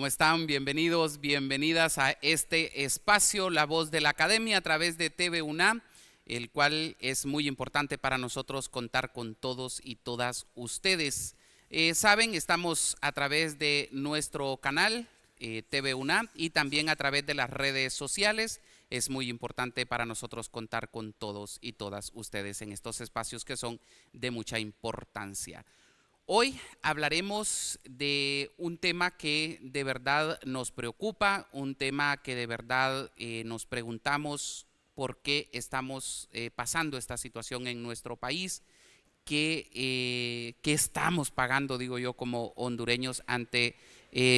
están? Bienvenidos, bienvenidas a este espacio, La Voz de la Academia, a través de TV UNAM, el cual es muy importante para nosotros contar con todos y todas ustedes. Saben, estamos a través de nuestro canal TV UNAM y también a través de las redes sociales. Es muy importante para nosotros contar con todos y todas ustedes en estos espacios que son de mucha importancia. Hoy hablaremos de un tema que de verdad nos preocupa, un tema que de verdad nos preguntamos por qué estamos pasando esta situación en nuestro país, qué estamos pagando, digo yo, como hondureños ante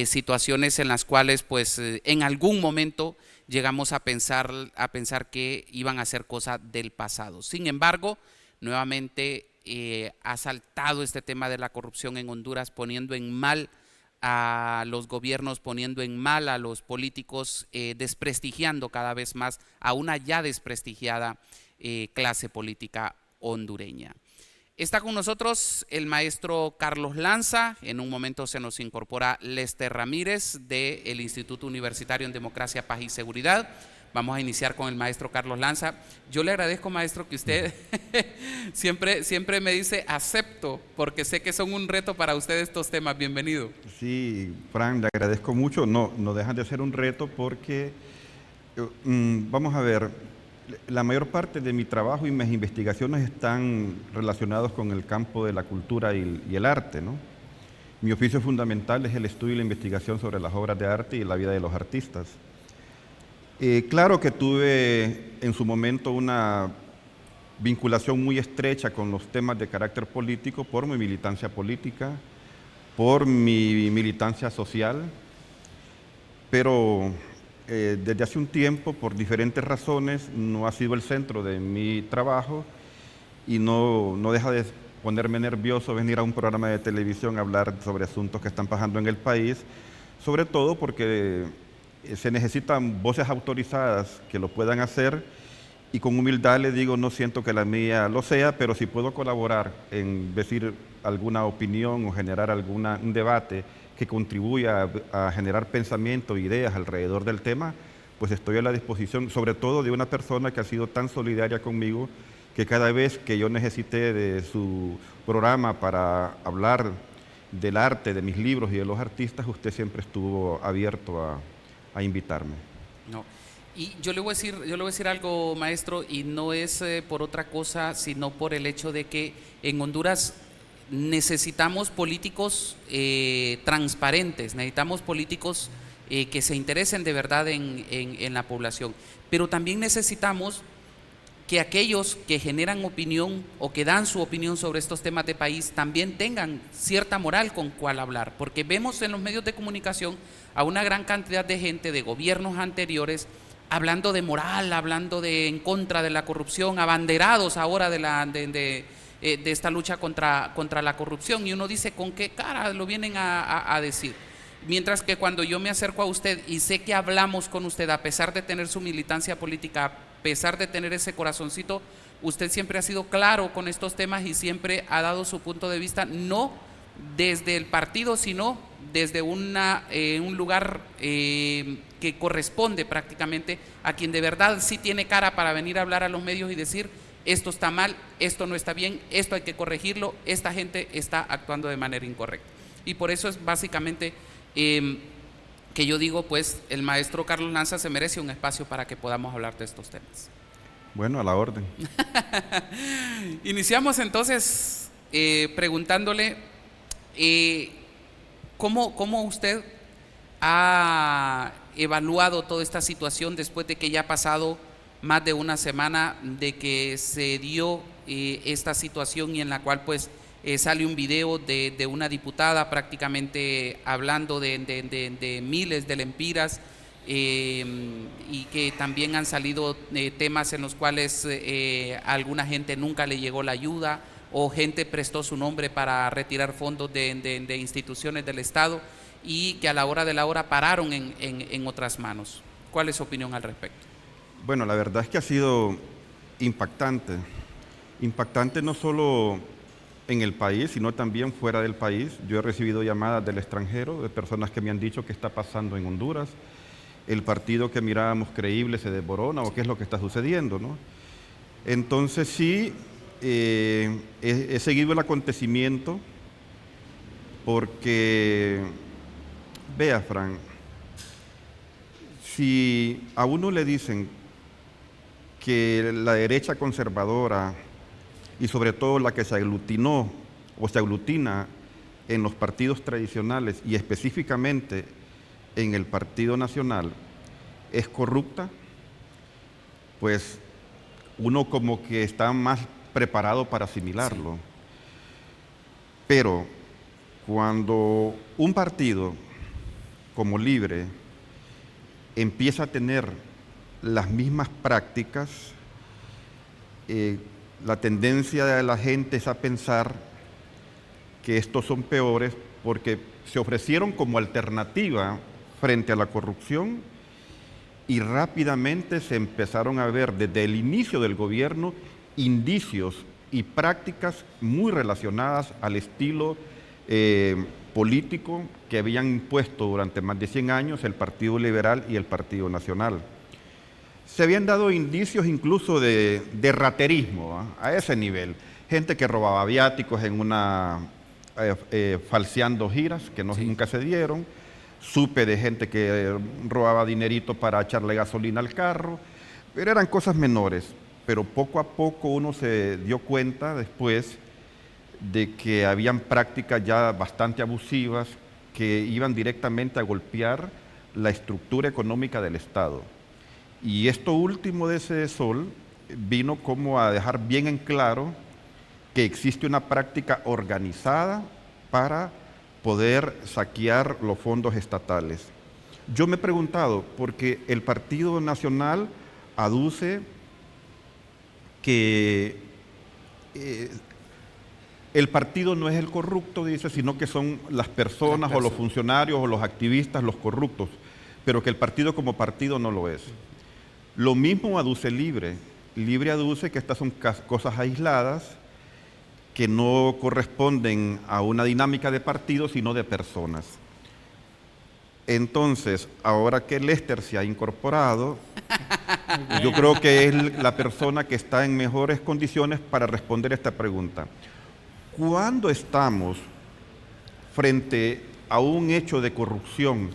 situaciones en las cuales pues en algún momento llegamos a pensar que iban a ser cosas del pasado. Sin embargo, nuevamente ha saltado este tema de la corrupción en Honduras, poniendo en mal a los gobiernos, poniendo en mal a los políticos, desprestigiando cada vez más a una ya desprestigiada clase política hondureña. Está con nosotros el maestro Carlos Lanza. En un momento se nos incorpora Lester Ramírez del Instituto Universitario en Democracia, Paz y Seguridad. Vamos a iniciar con el maestro Carlos Lanza. Yo le agradezco, maestro, que usted siempre me dice acepto, porque sé que son un reto para usted estos temas. Bienvenido. Sí, Fran, le agradezco mucho. No dejan de ser un reto porque, vamos a ver, la mayor parte de mi trabajo y mis investigaciones están relacionados con el campo de la cultura y el arte, ¿no? Mi oficio fundamental es el estudio y la investigación sobre las obras de arte y la vida de los artistas. Claro que tuve en su momento una vinculación muy estrecha con los temas de carácter político por mi militancia política, por mi militancia social, pero desde hace un tiempo, por diferentes razones, no ha sido el centro de mi trabajo y no deja de ponerme nervioso venir a un programa de televisión a hablar sobre asuntos que están pasando en el país, sobre todo porque se necesitan voces autorizadas que lo puedan hacer y con humildad le digo, no siento que la mía lo sea, pero si puedo colaborar en decir alguna opinión o generar un debate que contribuya a generar pensamiento, ideas alrededor del tema, pues estoy a la disposición, sobre todo de una persona que ha sido tan solidaria conmigo, que cada vez que yo necesité de su programa para hablar del arte, de mis libros y de los artistas, usted siempre estuvo abierto a invitarme. No. Y yo le voy a decir algo, maestro, y no es por otra cosa, sino por el hecho de que en Honduras necesitamos políticos transparentes, necesitamos políticos que se interesen de verdad en la población, pero también necesitamos que aquellos que generan opinión o que dan su opinión sobre estos temas de país también tengan cierta moral con cual hablar, porque vemos en los medios de comunicación a una gran cantidad de gente de gobiernos anteriores hablando de moral, hablando de en contra de la corrupción, abanderados ahora de esta lucha contra la corrupción, y uno dice, ¿con qué cara lo vienen a decir? Mientras que cuando yo me acerco a usted y sé que hablamos con usted, a pesar de tener su militancia política, a pesar de tener ese corazoncito, usted siempre ha sido claro con estos temas y siempre ha dado su punto de vista, no desde el partido, sino desde un lugar que corresponde prácticamente a quien de verdad sí tiene cara para venir a hablar a los medios y decir, esto está mal, esto no está bien, esto hay que corregirlo, esta gente está actuando de manera incorrecta. Y por eso es básicamente que yo digo, pues el maestro Carlos Lanza se merece un espacio para que podamos hablar de estos temas. Bueno, a la orden. Iniciamos entonces preguntándole ¿cómo usted ha evaluado toda esta situación después de que ya ha pasado más de una semana de que se dio esta situación, y en la cual pues sale un video de una diputada prácticamente hablando de miles de lempiras, y que también han salido temas en los cuales a alguna gente nunca le llegó la ayuda o gente prestó su nombre para retirar fondos de instituciones del Estado y que a la hora de la hora pararon en otras manos? ¿Cuál es su opinión al respecto? Bueno, la verdad es que ha sido impactante. Impactante no solo en el país, sino también fuera del país. Yo he recibido llamadas del extranjero, de personas que me han dicho qué está pasando en Honduras, el partido que mirábamos creíble se desborona o qué es lo que está sucediendo, ¿no? Entonces sí, he seguido el acontecimiento porque, vea, Fran, si a uno le dicen que la derecha conservadora y sobre todo la que se aglutinó o se aglutina en los partidos tradicionales y específicamente en el Partido Nacional es corrupta, pues uno como que está más preparado para asimilarlo. Sí. Pero cuando un partido como Libre empieza a tener las mismas prácticas, la tendencia de la gente es a pensar que estos son peores porque se ofrecieron como alternativa frente a la corrupción y rápidamente se empezaron a ver desde el inicio del gobierno indicios y prácticas muy relacionadas al estilo político que habían impuesto durante más de 100 años el Partido Liberal y el Partido Nacional. Se habían dado indicios incluso de raterismo, ¿eh? A ese nivel. Gente que robaba viáticos en falseando giras que nunca se dieron. Supe de gente que robaba dinerito para echarle gasolina al carro, pero eran cosas menores. Pero poco a poco uno se dio cuenta después de que habían prácticas ya bastante abusivas que iban directamente a golpear la estructura económica del Estado. Y esto último de ese Sol vino como a dejar bien en claro que existe una práctica organizada para poder saquear los fondos estatales. Yo me he preguntado, porque el Partido Nacional aduce que el partido no es el corrupto, dice, sino que son las personas o los funcionarios o los activistas los corruptos, pero que el partido como partido no lo es. Lo mismo aduce Libre. Libre aduce que estas son cosas aisladas que no corresponden a una dinámica de partido, sino de personas. Entonces, ahora que Lester se ha incorporado, yo creo que es la persona que está en mejores condiciones para responder esta pregunta. ¿Cuándo estamos frente a un hecho de corrupción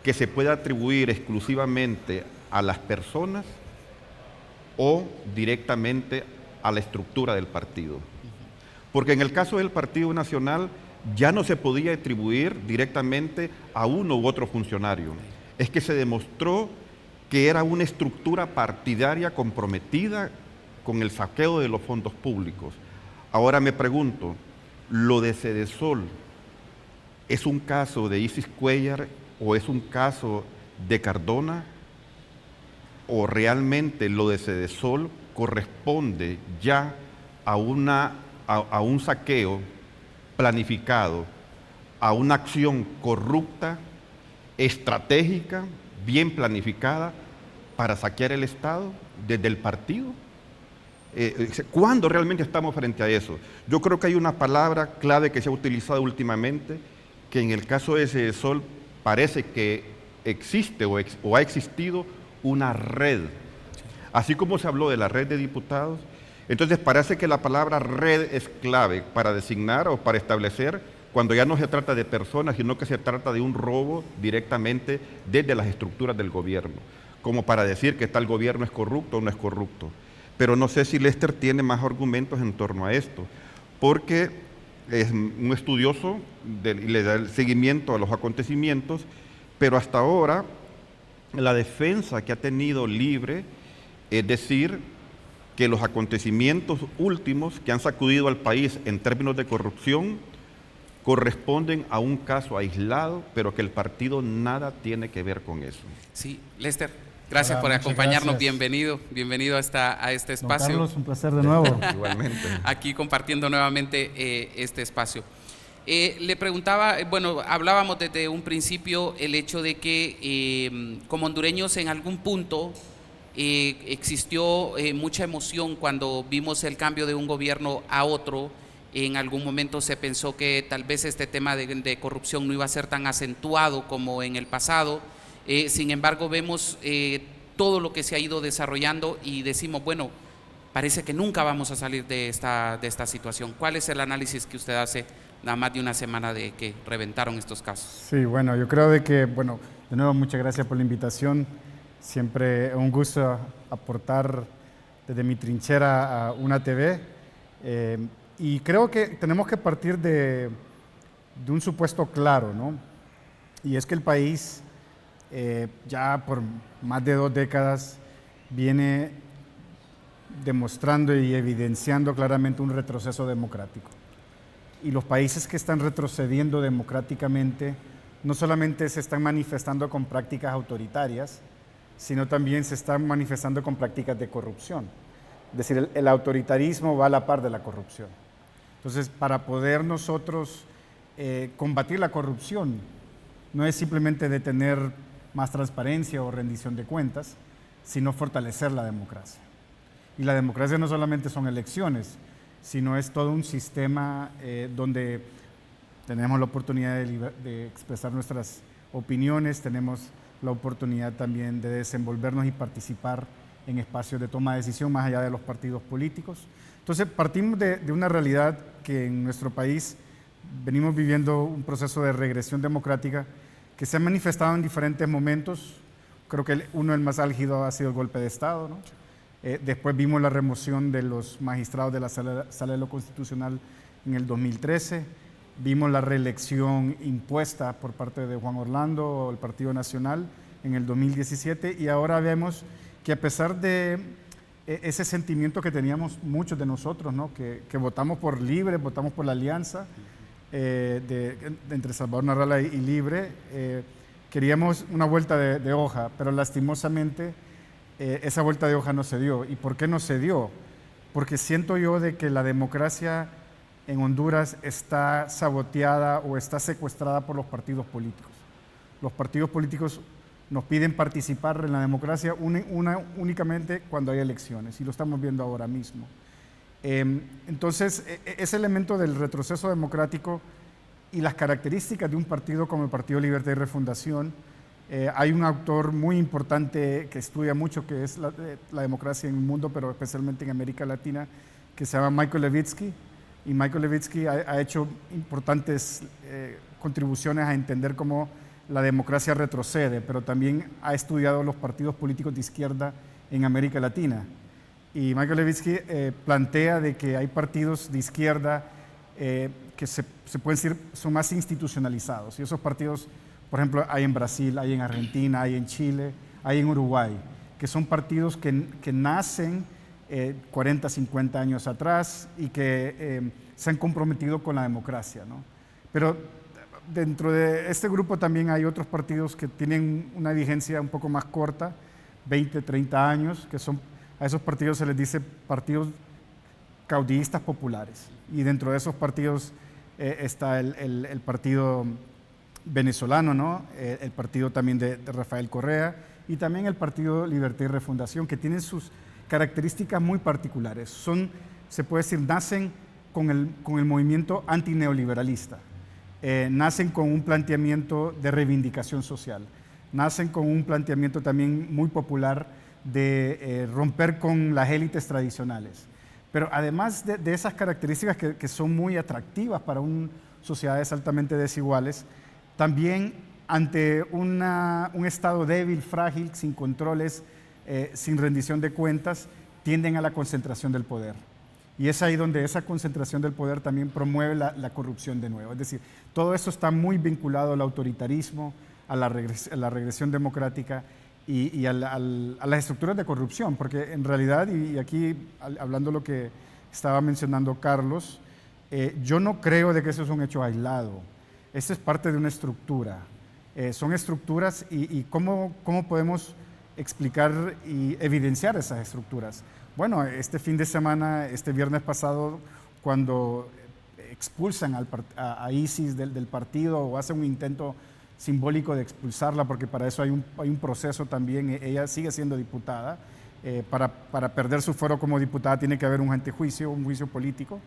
que se puede atribuir exclusivamente a las personas o directamente a la estructura del partido? Porque en el caso del Partido Nacional ya no se podía atribuir directamente a uno u otro funcionario. Es que se demostró que era una estructura partidaria comprometida con el saqueo de los fondos públicos. Ahora me pregunto, ¿lo de Cedesol es un caso de Isis Cuéllar o es un caso de Cardona? ¿O realmente lo de Cedesol corresponde ya a un saqueo planificado, a una acción corrupta, estratégica, bien planificada para saquear el Estado desde el partido? ¿Cuándo realmente estamos frente a eso? Yo creo que hay una palabra clave que se ha utilizado últimamente, que en el caso de Cedesol parece que existe o ha existido una red. Así como se habló de la red de diputados, entonces parece que la palabra red es clave para designar o para establecer cuando ya no se trata de personas, sino que se trata de un robo directamente desde las estructuras del gobierno, como para decir que tal gobierno es corrupto o no es corrupto. Pero no sé si Lester tiene más argumentos en torno a esto, porque es un estudioso y le da el seguimiento a los acontecimientos, pero hasta ahora la defensa que ha tenido Libre es decir que los acontecimientos últimos que han sacudido al país en términos de corrupción corresponden a un caso aislado, pero que el partido nada tiene que ver con eso. Sí, Lester, gracias por acompañarnos. Gracias. Bienvenido a este espacio. Don Carlos, un placer de nuevo. Igualmente. Aquí compartiendo nuevamente este espacio. Le preguntaba, bueno, hablábamos desde un principio el hecho de que como hondureños en algún punto existió mucha emoción cuando vimos el cambio de un gobierno a otro En algún momento se pensó que tal vez este tema de corrupción no iba a ser tan acentuado como en el pasado. Sin embargo, vemos todo lo que se ha ido desarrollando y decimos, bueno, parece que nunca vamos a salir de esta situación. ¿Cuál es el análisis que usted hace nada más de una semana de que reventaron estos casos? Sí, bueno, yo creo de que, bueno, de nuevo muchas gracias por la invitación. Siempre es un gusto aportar desde mi trinchera a una TV. Y creo que tenemos que partir de un supuesto claro, ¿no? Y es que el país ya por más de 2 décadas viene demostrando y evidenciando claramente un retroceso democrático. Y los países que están retrocediendo democráticamente no solamente se están manifestando con prácticas autoritarias, sino también se están manifestando con prácticas de corrupción. Es decir, el autoritarismo va a la par de la corrupción. Entonces, para poder nosotros combatir la corrupción, no es simplemente de tener más transparencia o rendición de cuentas, sino fortalecer la democracia. Y la democracia no solamente son elecciones, sino es todo un sistema donde tenemos la oportunidad de expresar nuestras opiniones, tenemos la oportunidad también de desenvolvernos y participar en espacios de toma de decisión más allá de los partidos políticos. Entonces partimos de una realidad que en nuestro país venimos viviendo un proceso de regresión democrática que se ha manifestado en diferentes momentos. Creo que el más álgido ha sido el golpe de Estado, ¿no? Después vimos la remoción de los magistrados de la Sala de lo Constitucional en el 2013, vimos la reelección impuesta por parte de Juan Orlando, el Partido Nacional, en el 2017, y ahora vemos que a pesar de ese sentimiento que teníamos muchos de nosotros, ¿no? que votamos por Libre, votamos por la alianza entre Salvador Narrala y Libre, queríamos una vuelta de hoja, pero lastimosamente esa vuelta de hoja no se dio. ¿Y por qué no se dio? Porque siento yo de que la democracia en Honduras está saboteada o está secuestrada por los partidos políticos. Los partidos políticos nos piden participar en la democracia únicamente cuando hay elecciones, y lo estamos viendo ahora mismo. Entonces, ese elemento del retroceso democrático y las características de un partido como el Partido Libertad y Refundación, hay un autor muy importante que estudia mucho, que es la democracia en el mundo, pero especialmente en América Latina, que se llama Michael Levitsky. Y Michael Levitsky ha hecho importantes contribuciones a entender cómo la democracia retrocede, pero también ha estudiado los partidos políticos de izquierda en América Latina. Y Michael Levitsky plantea de que hay partidos de izquierda que se puede decir son más institucionalizados. Y esos partidos, por ejemplo, hay en Brasil, hay en Argentina, hay en Chile, hay en Uruguay, que son partidos que nacen 40, 50 años atrás y que se han comprometido con la democracia, ¿no? Pero dentro de este grupo también hay otros partidos que tienen una vigencia un poco más corta, 20, 30 años, que a esos partidos se les dice partidos caudillistas populares. Y dentro de esos partidos está el partido venezolano, ¿no? El partido también de Rafael Correa, y también el Partido Libertad y Refundación, que tienen sus características muy particulares. Se puede decir, nacen con el movimiento antineoliberalista, nacen con un planteamiento de reivindicación social, nacen con un planteamiento también muy popular de romper con las élites tradicionales. Pero además de esas características que son muy atractivas para sociedades altamente desiguales, también ante un Estado débil, frágil, sin controles, sin rendición de cuentas, tienden a la concentración del poder. Y es ahí donde esa concentración del poder también promueve la corrupción de nuevo. Es decir, todo eso está muy vinculado al autoritarismo, a la regresión democrática y a las estructuras de corrupción, porque en realidad, y aquí hablando lo que estaba mencionando Carlos, yo no creo de que eso es un hecho aislado. Esto es parte de una estructura. Son estructuras y ¿cómo podemos explicar y evidenciar esas estructuras? Bueno, este fin de semana, este viernes pasado, cuando expulsan a ISIS del partido o hacen un intento simbólico de expulsarla, porque para eso hay un proceso también, ella sigue siendo diputada, para perder su fuero como diputada tiene que haber un antejuicio, un juicio político.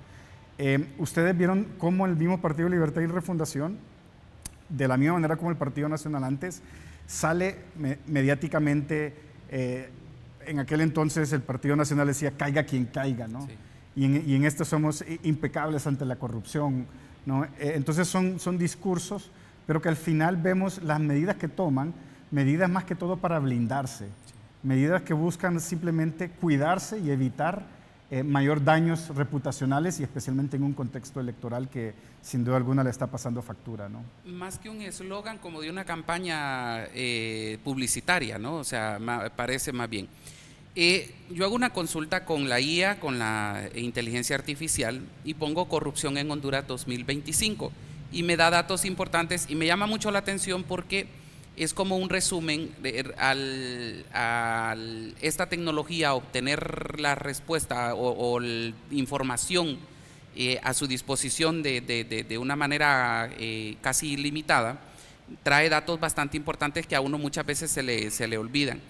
Ustedes vieron cómo el mismo Partido Libertad y Refundación, de la misma manera como el Partido Nacional antes, sale mediáticamente. En aquel entonces el Partido Nacional decía caiga quien caiga, ¿no? Sí. Y en esto somos impecables ante la corrupción, ¿no? Entonces son discursos, pero que al final vemos las medidas que toman, medidas más que todo para blindarse, medidas que buscan simplemente cuidarse y evitar mayor daños reputacionales, y especialmente en un contexto electoral que sin duda alguna le está pasando factura, ¿no? Más que un eslogan, como de una campaña publicitaria, ¿no? O sea, parece más bien. Yo hago una consulta con la IA, con la inteligencia artificial, y pongo corrupción en Honduras 2025, y me da datos importantes, y me llama mucho la atención porque es como un resumen esta tecnología, obtener la respuesta o información a su disposición de una manera casi ilimitada, trae datos bastante importantes que a uno muchas veces se le olvidan.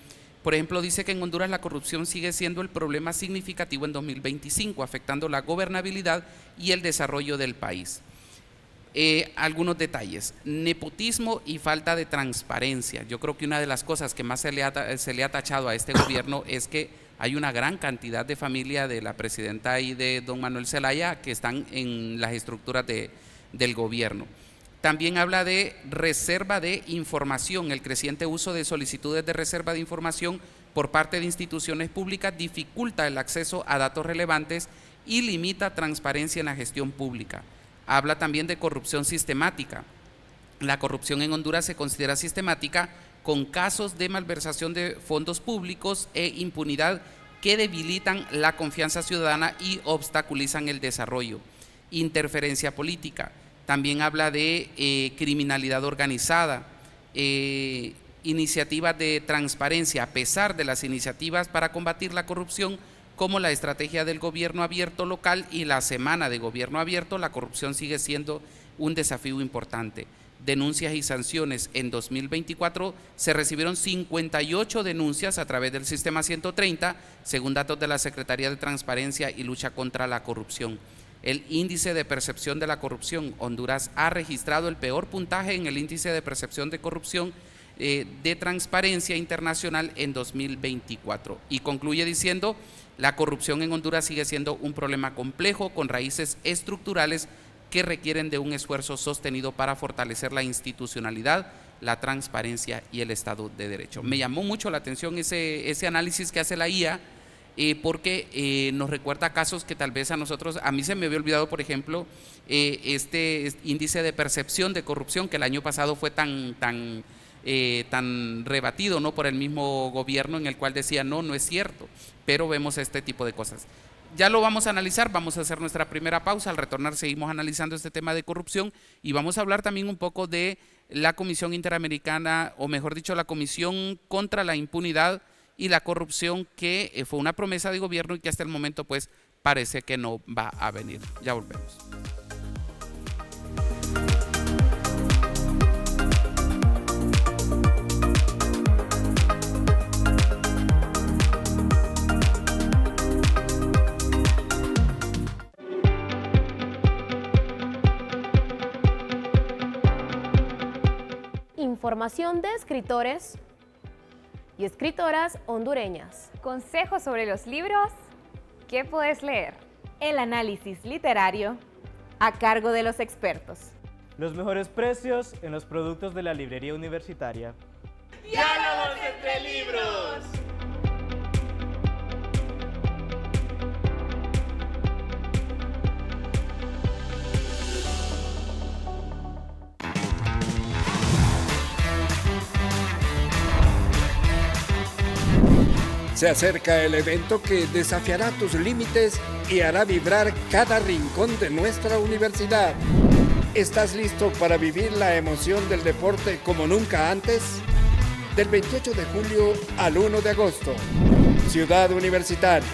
Por ejemplo, dice que en Honduras la corrupción sigue siendo el problema significativo en 2025, afectando la gobernabilidad y el desarrollo del país. Algunos detalles: nepotismo y falta de transparencia. Yo creo que una de las cosas que más se le ha tachado a este gobierno es que hay una gran cantidad de familia de la presidenta y de don Manuel Zelaya que están en las estructuras del gobierno. También habla de reserva de información. El creciente uso de solicitudes de reserva de información por parte de instituciones públicas dificulta el acceso a datos relevantes y limita transparencia en la gestión pública. Habla también de corrupción sistemática. La corrupción en Honduras se considera sistemática, con casos de malversación de fondos públicos e impunidad que debilitan la confianza ciudadana y obstaculizan el desarrollo. Interferencia política. También habla de criminalidad organizada, iniciativas de transparencia. A pesar de las iniciativas para combatir la corrupción, como la estrategia del gobierno abierto local y la semana de gobierno abierto, la corrupción sigue siendo un desafío importante. Denuncias y sanciones. En 2024 se recibieron 58 denuncias a través del sistema 130, según datos de la Secretaría de Transparencia y Lucha contra la Corrupción. El índice de percepción de la corrupción. Honduras ha registrado el peor puntaje en el índice de percepción de corrupción de Transparencia Internacional en 2024. Y concluye diciendo: la corrupción en Honduras sigue siendo un problema complejo con raíces estructurales que requieren de un esfuerzo sostenido para fortalecer la institucionalidad, la transparencia y el Estado de Derecho. Me llamó mucho la atención ese análisis que hace la IA, porque nos recuerda casos que tal vez a mí se me había olvidado. Por ejemplo, este índice de percepción de corrupción que el año pasado fue tan rebatido, ¿no?, por el mismo gobierno, en el cual decía no es cierto, pero vemos este tipo de cosas. Ya lo vamos a analizar, vamos a hacer nuestra primera pausa. Al retornar seguimos analizando este tema de corrupción y vamos a hablar también un poco de la Comisión Interamericana, o mejor dicho, la Comisión contra la Impunidad y la Corrupción, que fue una promesa de gobierno y que hasta el momento pues parece que no va a venir. Ya volvemos. Información de escritores y escritoras hondureñas. Consejos sobre los libros que puedes leer. El análisis literario a cargo de los expertos. Los mejores precios en los productos de la librería universitaria. ¡Diálogos entre libros! Se acerca el evento que desafiará tus límites y hará vibrar cada rincón de nuestra universidad. ¿Estás listo para vivir la emoción del deporte como nunca antes? Del 28 de julio al 1 de agosto. Ciudad Universitaria.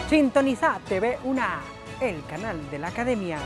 Sintoniza TV UNA, el canal de la Academia.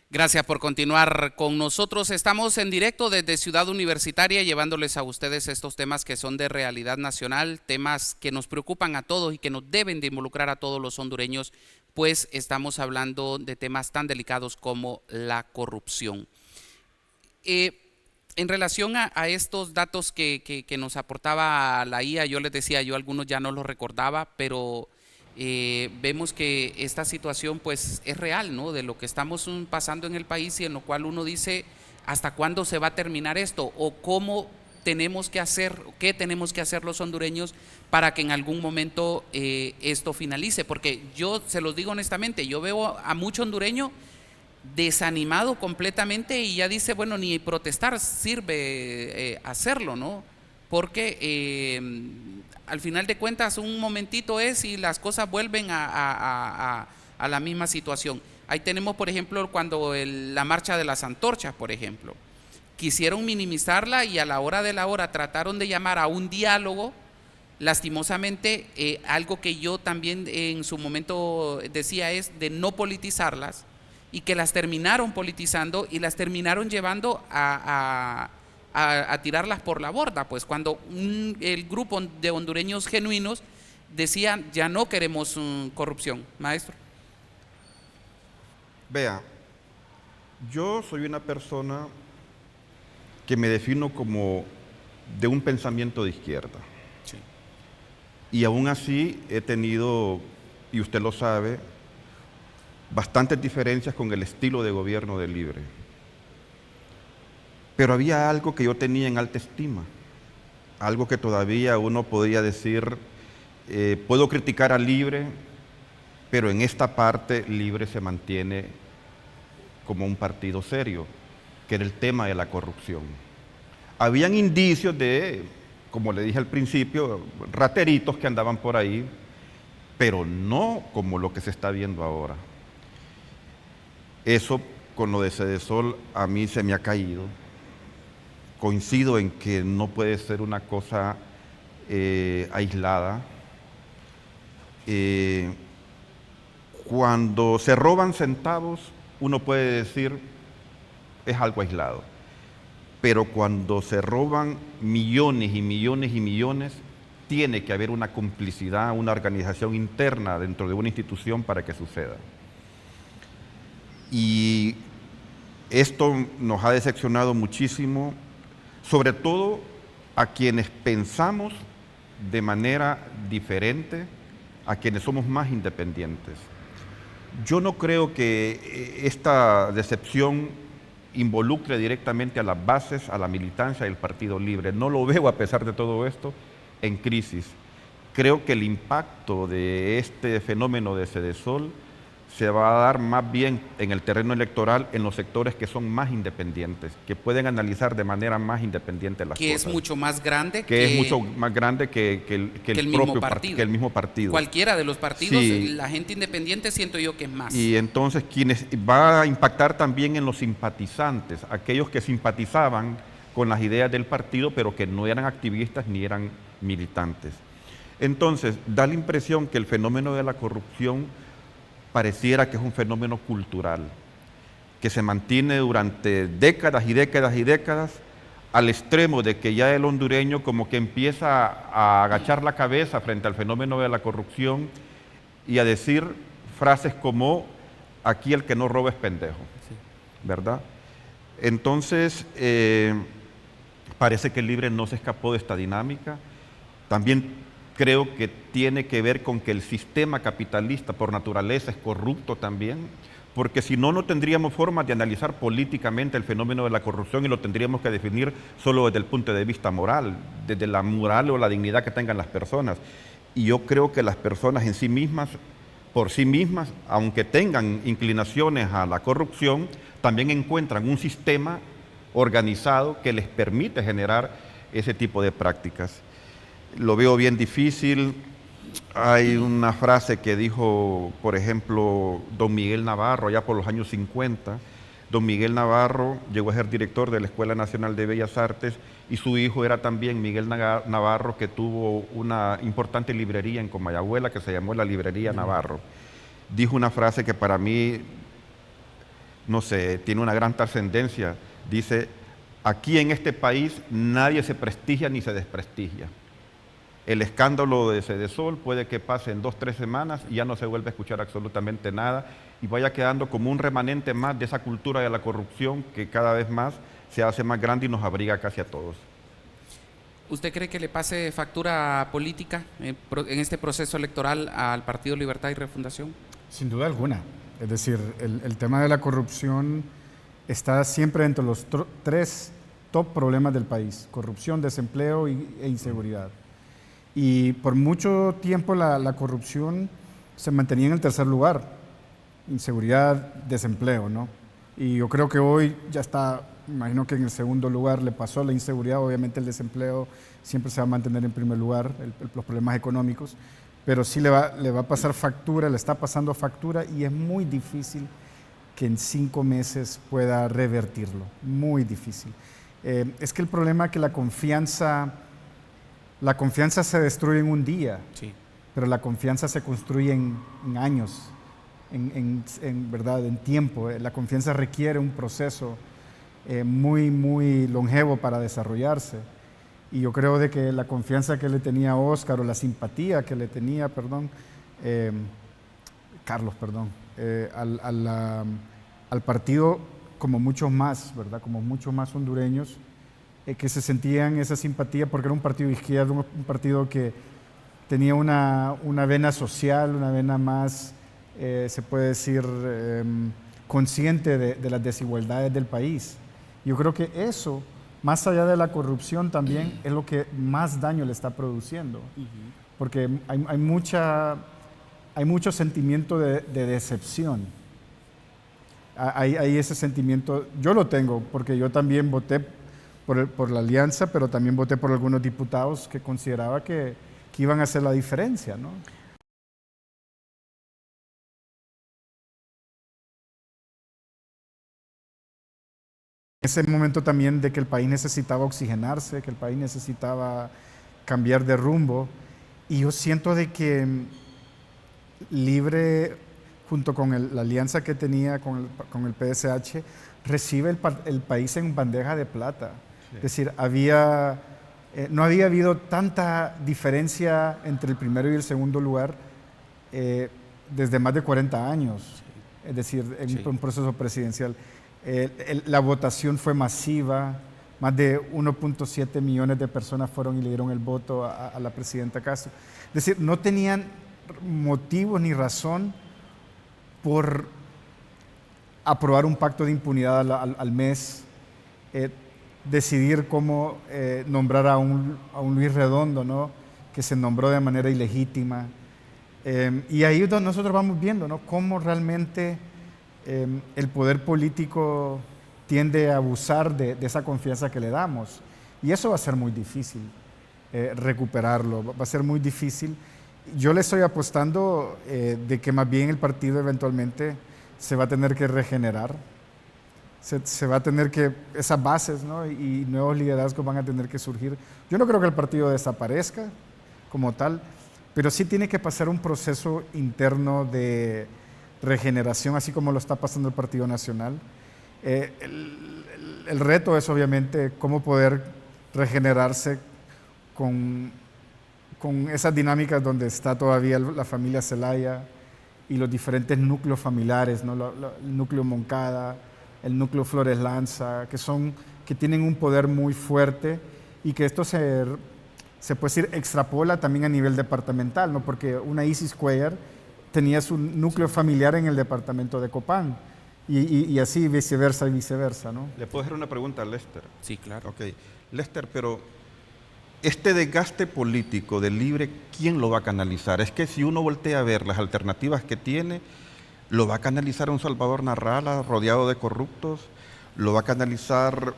Gracias por continuar con nosotros. Estamos en directo desde Ciudad Universitaria llevándoles a ustedes estos temas que son de realidad nacional, temas que nos preocupan a todos y que nos deben de involucrar a todos los hondureños, pues estamos hablando de temas tan delicados como la corrupción. En relación a estos datos que nos aportaba la IA, yo les decía, yo algunos ya no los recordaba, pero vemos que esta situación pues es real, ¿no? De lo que estamos pasando en el país y en lo cual uno dice hasta cuándo se va a terminar esto o cómo tenemos que hacer, qué tenemos que hacer los hondureños para que en algún momento esto finalice, porque yo se los digo honestamente, yo veo a mucho hondureño desanimado completamente y ya dice, bueno, ni protestar sirve hacerlo, ¿no? Porque al final de cuentas un momentito es y las cosas vuelven a la misma situación. Ahí tenemos, por ejemplo, cuando la marcha de las antorchas, por ejemplo, quisieron minimizarla y a la hora de la hora trataron de llamar a un diálogo. Lastimosamente, algo que yo también en su momento decía es de no politizarlas y que las terminaron politizando y las terminaron llevando a tirarlas por la borda, pues cuando el grupo de hondureños genuinos decían ya no queremos corrupción. Maestro. Vea, yo soy una persona que me defino como de un pensamiento de izquierda. Sí. Y aún así he tenido, y usted lo sabe, bastantes diferencias con el estilo de gobierno de Libre. Pero había algo que yo tenía en alta estima, algo que todavía uno podría decir, puedo criticar a Libre, pero en esta parte Libre se mantiene como un partido serio, que era el tema de la corrupción. Habían indicios de, como le dije al principio, rateritos que andaban por ahí, pero no como lo que se está viendo ahora. Eso con lo de Cedesol a mí se me ha caído. Coincido en que no puede ser una cosa aislada. Cuando se roban centavos, uno puede decir es algo aislado. Pero cuando se roban millones y millones y millones, tiene que haber una complicidad, una organización interna dentro de una institución para que suceda. Y esto nos ha decepcionado muchísimo, sobre todo a quienes pensamos de manera diferente, a quienes somos más independientes. Yo no creo que esta decepción involucre directamente a las bases, a la militancia del Partido Libre. No lo veo, a pesar de todo esto, en crisis. Creo que el impacto de este fenómeno de Cedesol se va a dar más bien en el terreno electoral en los sectores que son más independientes, que pueden analizar de manera más independiente las que cosas. es mucho más grande que es mucho más grande que el propio partido. Que el mismo partido. Cualquiera de los partidos, sí. La gente independiente siento yo que es más. Y entonces quienes va a impactar también en los simpatizantes, aquellos que simpatizaban con las ideas del partido, pero que no eran activistas ni eran militantes. Entonces, da la impresión que el fenómeno de la corrupción pareciera que es un fenómeno cultural, que se mantiene durante décadas y décadas y décadas, al extremo de que ya el hondureño como que empieza a agachar la cabeza frente al fenómeno de la corrupción y a decir frases como, aquí el que no roba es pendejo, ¿verdad? Entonces, parece que el Libre no se escapó de esta dinámica. También creo que tiene que ver con que el sistema capitalista por naturaleza es corrupto también, porque si no, no tendríamos forma de analizar políticamente el fenómeno de la corrupción y lo tendríamos que definir solo desde el punto de vista moral, desde la moral o la dignidad que tengan las personas. Y yo creo que las personas en sí mismas, por sí mismas, aunque tengan inclinaciones a la corrupción, también encuentran un sistema organizado que les permite generar ese tipo de prácticas. Lo veo bien difícil. Hay una frase que dijo, por ejemplo, don Miguel Navarro, allá por los años 50. Don Miguel Navarro llegó a ser director de la Escuela Nacional de Bellas Artes y su hijo era también Miguel Navarro, que tuvo una importante librería en Comayagüela que se llamó la Librería Navarro. Dijo una frase que para mí, no sé, tiene una gran trascendencia. Dice, aquí en este país nadie se prestigia ni se desprestigia. El escándalo de Sedesol puede que pase en 2 o 3 semanas y ya no se vuelve a escuchar absolutamente nada y vaya quedando como un remanente más de esa cultura de la corrupción que cada vez más se hace más grande y nos abriga casi a todos. ¿Usted cree que le pase factura política en este proceso electoral al Partido Libertad y Refundación? Sin duda alguna. Es decir, el tema de la corrupción está siempre entre los 3 top problemas del país: corrupción, desempleo e inseguridad. Y por mucho tiempo la corrupción se mantenía en el tercer lugar, inseguridad, desempleo, ¿no? Y yo creo que hoy ya está, me imagino que en el segundo lugar le pasó la inseguridad. Obviamente el desempleo siempre se va a mantener en primer lugar, los problemas económicos, pero sí le va a pasar factura, le está pasando factura y es muy difícil que en 5 meses pueda revertirlo, muy difícil. Es que el problema es que la confianza se destruye en un día, sí, pero la confianza se construye en años, en verdad, en tiempo. La confianza requiere un proceso muy, muy longevo para desarrollarse. Y yo creo de que la confianza que le tenía Óscar, o la simpatía que le tenía, Carlos, al partido, como muchos más, ¿verdad? Como muchos más hondureños, que se sentían esa simpatía porque era un partido de izquierda, un partido que tenía una vena social, una vena más, se puede decir, consciente de las desigualdades del país. Yo creo que eso, más allá de la corrupción, también es lo que más daño le está produciendo, porque hay mucho sentimiento de decepción. Hay ese sentimiento, yo lo tengo, porque yo también voté por la alianza, pero también voté por algunos diputados que consideraba que iban a hacer la diferencia, ¿no? Ese momento también de que el país necesitaba oxigenarse, que el país necesitaba cambiar de rumbo, y yo siento de que Libre, junto con la alianza que tenía con el PSH, recibe el país en bandeja de plata. Sí. Es decir, no había habido tanta diferencia entre el primero y el segundo lugar desde más de 40 años, sí, es decir, en un proceso presidencial. La votación fue masiva, más de 1.7 millones de personas fueron y le dieron el voto a la presidenta Castro. Es decir, no tenían motivos ni razón por aprobar un pacto de impunidad al mes, decidir cómo nombrar a un Luis Redondo, ¿no?, que se nombró de manera ilegítima. Y ahí es donde nosotros vamos viendo, ¿no?, cómo realmente el poder político tiende a abusar de esa confianza que le damos. Y eso va a ser muy difícil recuperarlo, va a ser muy difícil. Yo le estoy apostando de que más bien el partido eventualmente se va a tener que regenerar, se va a tener que, esas bases, ¿no?, y nuevos liderazgos van a tener que surgir. Yo no creo que el partido desaparezca como tal, pero sí tiene que pasar un proceso interno de regeneración, así como lo está pasando el Partido Nacional. El reto es obviamente cómo poder regenerarse con esas dinámicas donde está todavía la familia Zelaya y los diferentes núcleos familiares, ¿no?, el núcleo Moncada, el núcleo Flores Lanza, que tienen un poder muy fuerte, y que esto se puede decir extrapola también a nivel departamental, ¿no?, porque una Isis Cuellar tenía su núcleo familiar en el departamento de Copán, y así viceversa, ¿no? ¿Le puedo hacer una pregunta a Lester? Sí, claro. Ok. Lester, pero este desgaste político del Libre, ¿quién lo va a canalizar? Es que si uno voltea a ver las alternativas que tiene, ¿lo va a canalizar un Salvador Narrala rodeado de corruptos? ¿Lo va a canalizar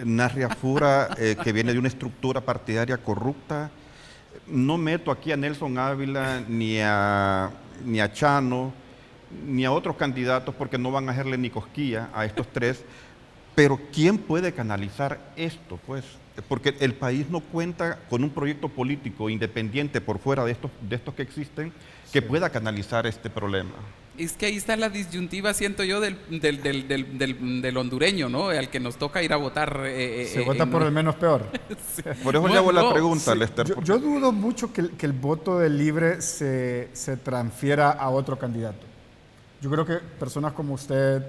Narria Fura, que viene de una estructura partidaria corrupta? No meto aquí a Nelson Ávila, ni a Chano, ni a otros candidatos, porque no van a hacerle ni cosquilla a estos tres. Pero ¿quién puede canalizar esto, pues? Porque el país no cuenta con un proyecto político independiente por fuera de estos que existen, que pueda canalizar este problema. Es que ahí está la disyuntiva, siento yo, del hondureño, ¿no?, al que nos toca ir a votar. Se vota por el menos peor. Sí. Por eso le hago la pregunta, Lester. Yo dudo mucho que el voto del Libre se transfiera a otro candidato. Yo creo que personas como usted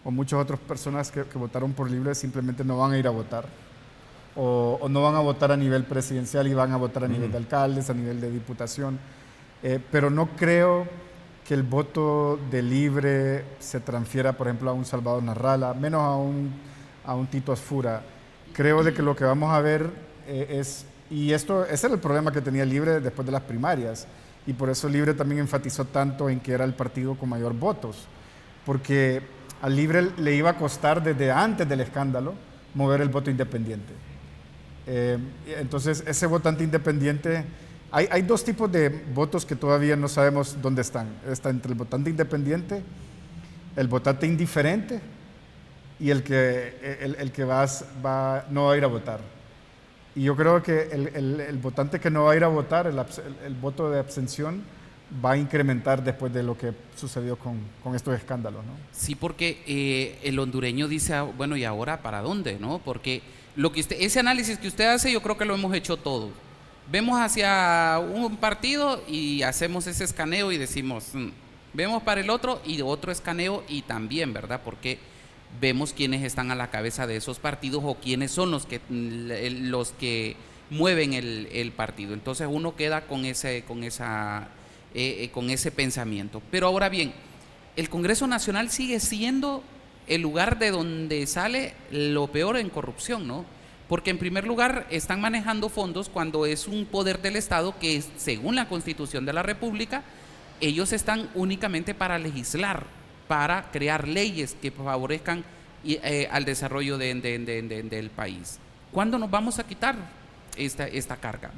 o muchas otras personas que votaron por Libre simplemente no van a ir a votar. O no van a votar a nivel presidencial y van a votar a nivel de alcaldes, a nivel de diputación. Pero no creo que el voto de Libre se transfiera, por ejemplo, a un Salvador Narrala, menos a un Tito Asfura. Creo de que lo que vamos a ver ese era el problema que tenía Libre después de las primarias, y por eso Libre también enfatizó tanto en que era el partido con mayor votos, porque al Libre le iba a costar desde antes del escándalo mover el voto independiente. Entonces, ese votante independiente, hay dos tipos de votos que todavía no sabemos dónde están. Está entre el votante independiente, el votante indiferente y el que no va a ir a votar. Y yo creo que el votante que no va a ir a votar, el voto de abstención, va a incrementar después de lo que sucedió con estos escándalos, ¿no? Sí, porque el hondureño dice, bueno, ¿y ahora para dónde, no? Porque ese análisis que usted hace, yo creo que lo hemos hecho todos. Vemos hacia un partido y hacemos ese escaneo y decimos, vemos para el otro y otro escaneo, y también, ¿verdad? Porque vemos quiénes están a la cabeza de esos partidos o quiénes son los que mueven el partido. Entonces uno queda con ese pensamiento. Pero ahora bien, el Congreso Nacional sigue siendo el lugar de donde sale lo peor en corrupción, ¿no? Porque en primer lugar están manejando fondos cuando es un poder del Estado que, según la Constitución de la República, ellos están únicamente para legislar, para crear leyes que favorezcan al desarrollo del país. ¿Cuándo nos vamos a quitar esta carga?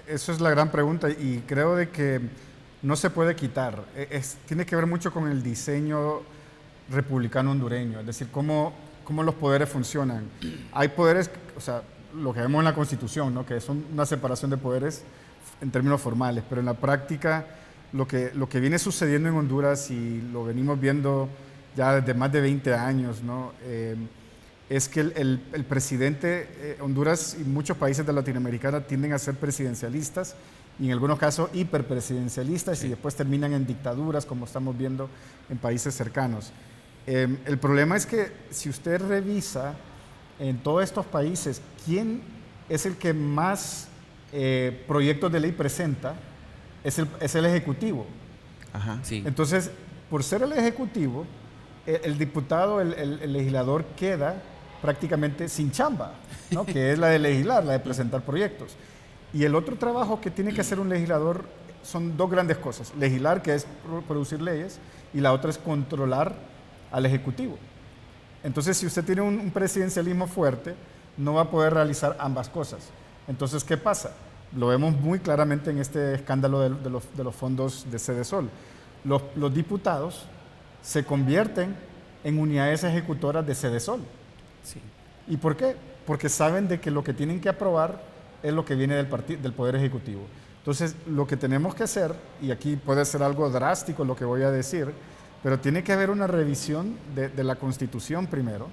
Eso es la gran pregunta, y creo de que no se puede quitar. Tiene que ver mucho con el diseño republicano hondureño, es decir, cómo los poderes funcionan. Hay poderes, o sea, lo que vemos en la Constitución, ¿no?, que son una separación de poderes en términos formales, pero en la práctica lo que viene sucediendo en Honduras, y lo venimos viendo ya desde más de 20 años, ¿no?, es que el presidente, Honduras y muchos países de Latinoamérica tienden a ser presidencialistas, y en algunos casos hiperpresidencialistas, sí, y después terminan en dictaduras, como estamos viendo en países cercanos. El problema es que si usted revisa en todos estos países quién es el que más proyectos de ley presenta, es el Ejecutivo. Ajá, sí. Entonces, por ser el Ejecutivo, el diputado, el legislador queda prácticamente sin chamba, ¿no?, que es la de legislar, la de presentar proyectos. Y el otro trabajo que tiene que hacer un legislador son dos grandes cosas. Legislar, que es producir leyes, y la otra es controlar al Ejecutivo. Entonces, si usted tiene un presidencialismo fuerte, no va a poder realizar ambas cosas. Entonces, ¿qué pasa? Lo vemos muy claramente en este escándalo de los fondos de Sedesol. Los diputados se convierten en unidades ejecutoras de Sedesol. Sí. ¿Y por qué? Porque saben de que lo que tienen que aprobar es lo que viene del Poder Ejecutivo. Entonces, lo que tenemos que hacer, y aquí puede ser algo drástico lo que voy a decir, pero tiene que haber una revisión de la Constitución primero,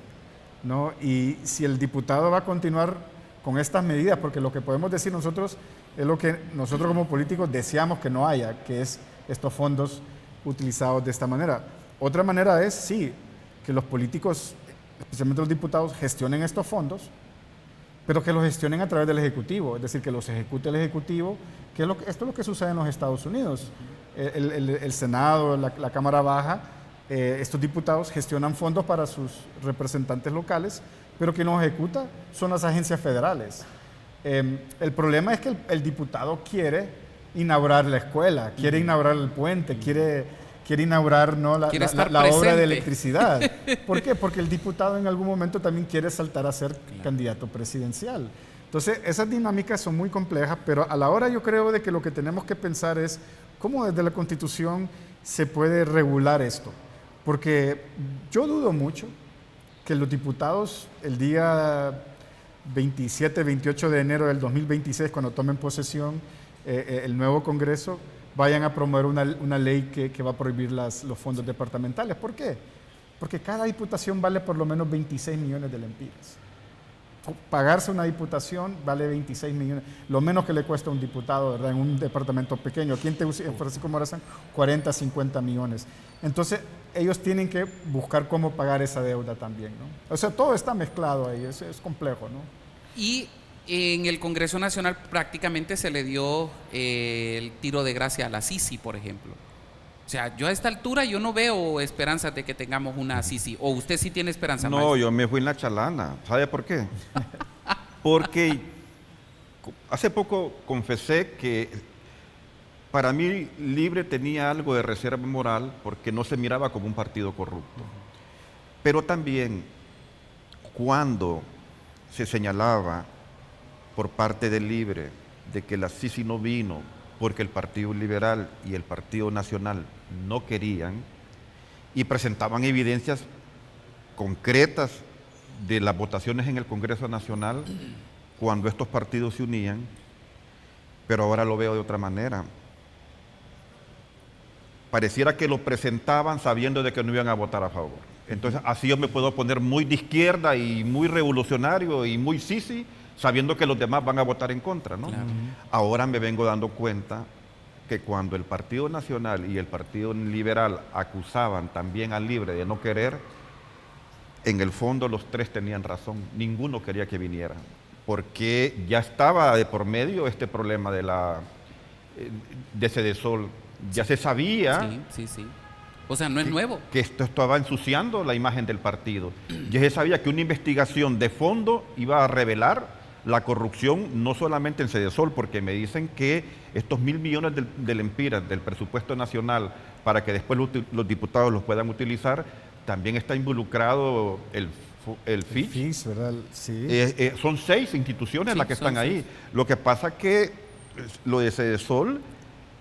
¿no? Y si el diputado va a continuar con estas medidas, porque lo que podemos decir nosotros es lo que nosotros como políticos deseamos que no haya, que es estos fondos utilizados de esta manera. Otra manera es, sí, que los políticos, especialmente los diputados, gestionen estos fondos, pero que los gestionen a través del Ejecutivo, es decir, que los ejecute el Ejecutivo, que esto es lo que sucede en los Estados Unidos. El Senado, la Cámara Baja, estos diputados gestionan fondos para sus representantes locales, pero quien los ejecuta son las agencias federales. El problema es que el diputado quiere inaugurar la escuela, quiere inaugurar el puente, quiere inaugurar, ¿no?, la obra de electricidad. ¿Por qué? Porque el diputado en algún momento también quiere saltar a ser candidato presidencial. Entonces, esas dinámicas son muy complejas, pero a la hora yo creo de que lo que tenemos que pensar es cómo desde la Constitución se puede regular esto. Porque yo dudo mucho que los diputados el día 27, 28 de enero del 2026, cuando tomen posesión el nuevo Congreso, vayan a promover una ley que va a prohibir los fondos departamentales. ¿Por qué? Porque cada diputación vale por lo menos 26 millones de lempiras. Pagarse una diputación vale 26 millones, lo menos que le cuesta a un diputado, ¿verdad?, en un departamento pequeño. Aquí en Francisco Morazán, 40, 50 millones. Entonces, ellos tienen que buscar cómo pagar esa deuda también, ¿no? O sea, todo está mezclado ahí, es complejo, ¿no? Y en el Congreso Nacional prácticamente se le dio el tiro de gracia a la Sisi, por ejemplo. O sea, yo a esta altura yo no veo esperanzas de que tengamos una Sisi. ¿O usted sí tiene esperanza? No, maestro? yo me fui en la chalana. ¿Sabe por qué? Porque hace poco confesé que para mí Libre tenía algo de reserva moral porque no se miraba como un partido corrupto. Pero también cuando se señalaba por parte de Libre de que la Sisi no vino porque el Partido Liberal y el Partido Nacional no querían, y presentaban evidencias concretas de las votaciones en el Congreso Nacional cuando estos partidos se unían, pero ahora lo veo de otra manera. Pareciera que lo presentaban sabiendo de que no iban a votar a favor. Entonces, así yo me puedo poner muy de izquierda y muy revolucionario y muy Sisi, sabiendo que los demás van a votar en contra, ¿no? Claro. Ahora me vengo dando cuenta que cuando el Partido Nacional y el Partido Liberal acusaban también al Libre de no querer, en el fondo los tres tenían razón, ninguno quería que viniera, porque ya estaba de por medio este problema de Sedesol, ya se sabía. Sí. O sea, no es nuevo. Que esto estaba ensuciando la imagen del partido. Ya se sabía que una investigación de fondo iba a revelar la corrupción, no solamente en Sedesol, porque me dicen que estos 1.000 millones de lempiras del presupuesto nacional para que después los diputados los puedan utilizar, también está involucrado el FICH, ¿verdad? Sí. Son 6 instituciones las que están ahí. Lo que pasa que lo de Sedesol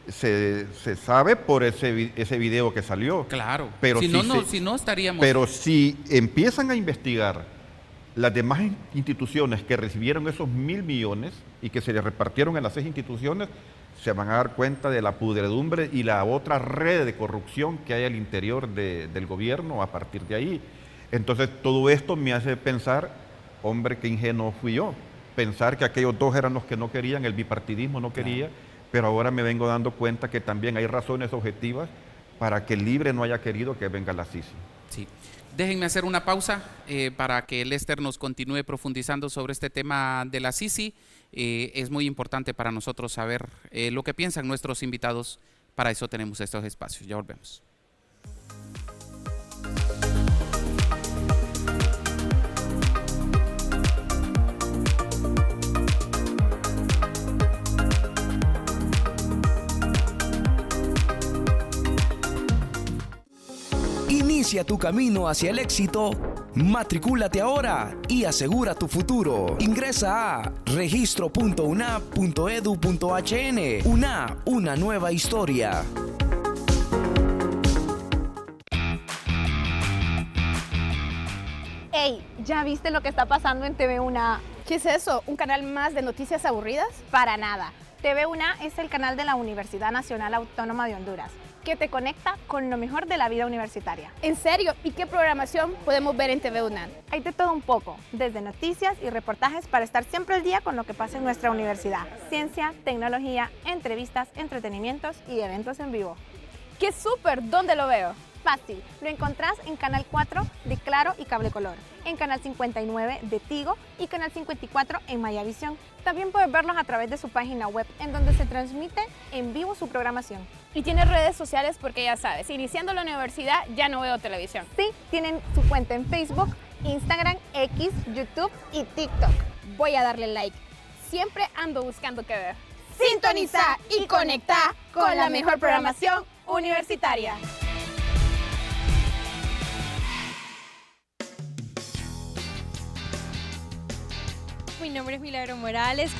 se sabe por ese video que salió. Claro, pero si no estaríamos... Pero si empiezan a investigar las demás instituciones que recibieron esos 1.000 millones y que se les repartieron en las 6 instituciones, se van a dar cuenta de la pudredumbre y la otra red de corrupción que hay al interior del gobierno a partir de ahí. Entonces, todo esto me hace pensar, hombre, qué ingenuo fui yo, pensar que aquellos dos eran los que no querían, el bipartidismo no quería, pero ahora me vengo dando cuenta que también hay razones objetivas para que el Libre no haya querido que venga la Sisi. Sí. Déjenme hacer una pausa para que Lester nos continúe profundizando sobre este tema de la Sisi. Es muy importante para nosotros saber lo que piensan nuestros invitados. Para eso tenemos estos espacios. Ya volvemos. Inicia tu camino hacia el éxito. Matricúlate ahora y asegura tu futuro. Ingresa a registro.una.edu.hn. UNA, una nueva historia. Ey, ¿ya viste lo que está pasando en TV1A? ¿Qué es eso? ¿Un canal más de noticias aburridas? Para nada. TV1A es el canal de la Universidad Nacional Autónoma de Honduras, que te conecta con lo mejor de la vida universitaria. ¿En serio? ¿Y qué programación podemos ver en TV1A? Hay de todo un poco, desde noticias y reportajes para estar siempre al día con lo que pasa en nuestra universidad. Ciencia, tecnología, entrevistas, entretenimientos y eventos en vivo. ¡Qué súper! ¿Dónde lo veo? Fácil, lo encontrás en Canal 4 de Claro y Cable Color, en Canal 59 de Tigo y Canal 54 en Mayavisión. También puedes verlos a través de su página web, en donde se transmite en vivo su programación. Y tiene redes sociales porque ya sabes, iniciando la universidad ya no veo televisión. Sí, tienen su cuenta en Facebook, Instagram, X, YouTube y TikTok. Voy a darle like. Siempre ando buscando qué ver. Sintoniza y conecta con la mejor programación universitaria. Mi nombre es Milagro Morales,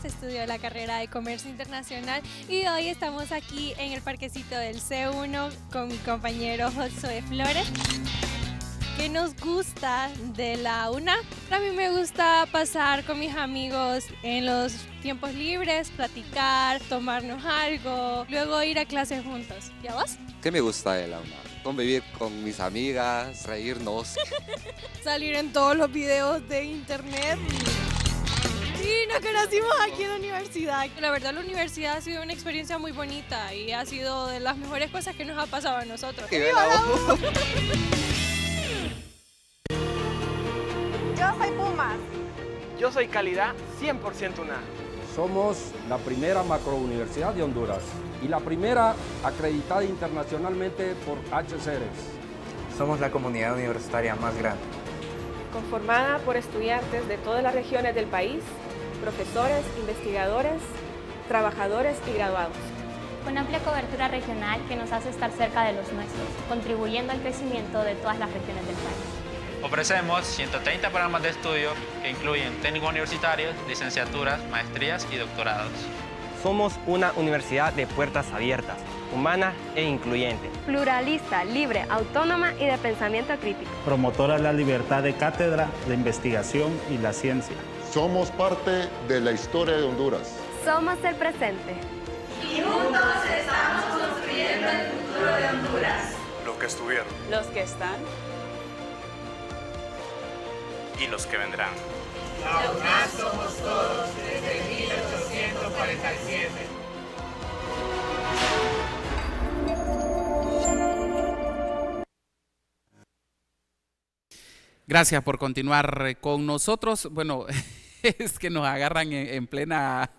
estudio la carrera de Comercio Internacional y hoy estamos aquí en el parquecito del C1 con mi compañero Josué Flores. ¿Qué nos gusta de la UNA? A mí me gusta pasar con mis amigos en los tiempos libres, platicar, tomarnos algo, luego ir a clases juntos. ¿Y a vos? ¿Qué me gusta de la UNA? Convivir con mis amigas, reírnos. Salir en todos los videos de internet. Y nos conocimos aquí en la universidad. La verdad, la universidad ha sido una experiencia muy bonita y ha sido de las mejores cosas que nos ha pasado a nosotros. ¡Viva la U! Yo soy Pumas. Yo soy Calidad 100% UNA. Somos la primera macrouniversidad de Honduras y la primera acreditada internacionalmente por HCRES. Somos la comunidad universitaria más grande. Conformada por estudiantes de todas las regiones del país, profesores, investigadores, trabajadores y graduados. Con amplia cobertura regional que nos hace estar cerca de los nuestros, contribuyendo al crecimiento de todas las regiones del país. Ofrecemos 130 programas de estudio que incluyen técnicos universitarios, licenciaturas, maestrías y doctorados. Somos una universidad de puertas abiertas, humana e incluyente. Pluralista, libre, autónoma y de pensamiento crítico. Promotora de la libertad de cátedra, la investigación y la ciencia. Somos parte de la historia de Honduras. Somos el presente. Y juntos estamos construyendo el futuro de Honduras. Los que estuvieron. Los que están. Y los que vendrán. La UNA somos todos desde 1847. Gracias por continuar con nosotros. Bueno, es que nos agarran en plena...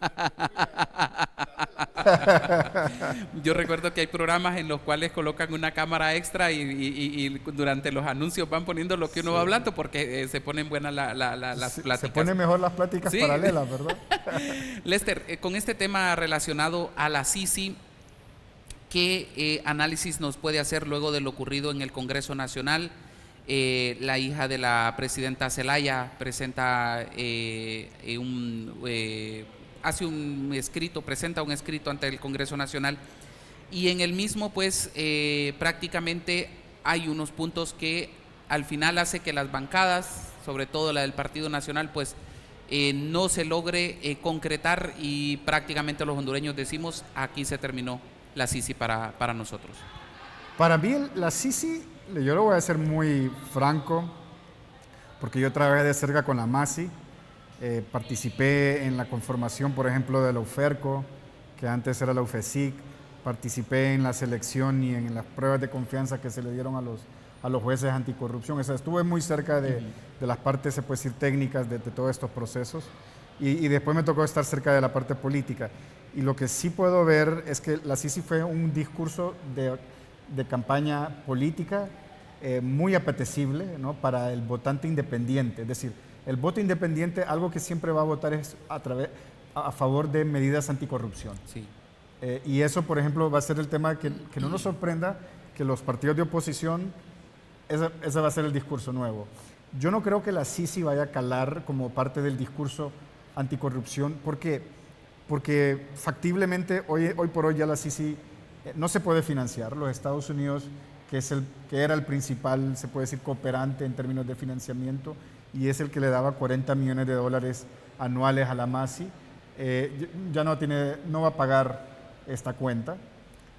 Yo recuerdo que hay programas en los cuales colocan una cámara extra y durante los anuncios van poniendo lo que uno va hablando porque se ponen buenas las pláticas. Se ponen mejor las pláticas paralelas, ¿verdad? Lester, con este tema relacionado a la CICI, ¿qué análisis nos puede hacer luego de lo ocurrido en el Congreso Nacional? La hija de la presidenta Zelaya presenta presenta un escrito ante el Congreso Nacional y en el mismo pues prácticamente hay unos puntos que al final hace que las bancadas, sobre todo la del Partido Nacional, pues no se logre concretar y prácticamente los hondureños decimos aquí se terminó la CICI para nosotros. Para mí la CICI, yo lo voy a ser muy franco, porque yo trabajé de cerca con la MASI, participé en la conformación, por ejemplo, de la UFERCO, que antes era la UFESIC, participé en la selección y en las pruebas de confianza que se le dieron a los jueces anticorrupción. O sea, estuve muy cerca de las partes, se puede decir, técnicas de todos estos procesos y después me tocó estar cerca de la parte política. Y lo que sí puedo ver es que la CICI fue un discurso de campaña política muy apetecible, ¿no?, para el votante independiente. Es decir, el voto independiente, algo que siempre va a votar es a favor de medidas anticorrupción. Sí. Y eso, por ejemplo, va a ser el tema que no nos sorprenda que los partidos de oposición, ese va a ser el discurso nuevo. Yo no creo que la Sisi vaya a calar como parte del discurso anticorrupción, porque factiblemente hoy por hoy ya la Sisi no se puede financiar. Los Estados Unidos, que era el principal, se puede decir, cooperante en términos de financiamiento, y es el que le daba $40 millones anuales a la MASI, ya no va a pagar esta cuenta.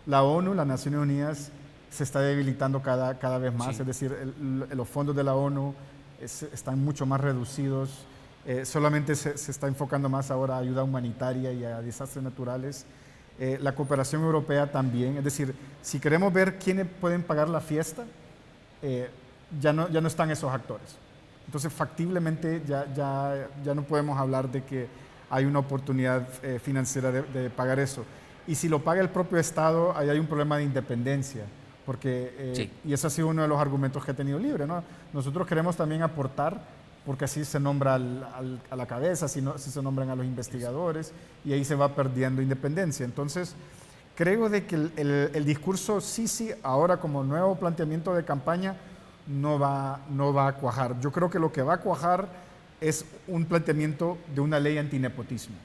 La ONU, las Naciones Unidas, se está debilitando cada vez más, es decir, los fondos de la ONU están mucho más reducidos, solamente se está enfocando más ahora a ayuda humanitaria y a desastres naturales. La cooperación europea también, es decir, si queremos ver quiénes pueden pagar la fiesta, ya no están esos actores. Entonces, factiblemente ya no podemos hablar de que hay una oportunidad financiera de pagar eso. Y si lo paga el propio Estado, ahí hay un problema de independencia, porque, y ese ha sido uno de los argumentos que ha tenido Libre, ¿no? Nosotros queremos también aportar, porque así se nombra a la cabeza, así se nombran a los investigadores, y ahí se va perdiendo independencia. Entonces, creo de que el discurso Sisi, ahora como nuevo planteamiento de campaña, no va a cuajar. Yo creo que lo que va a cuajar es un planteamiento de una ley antinepotismo,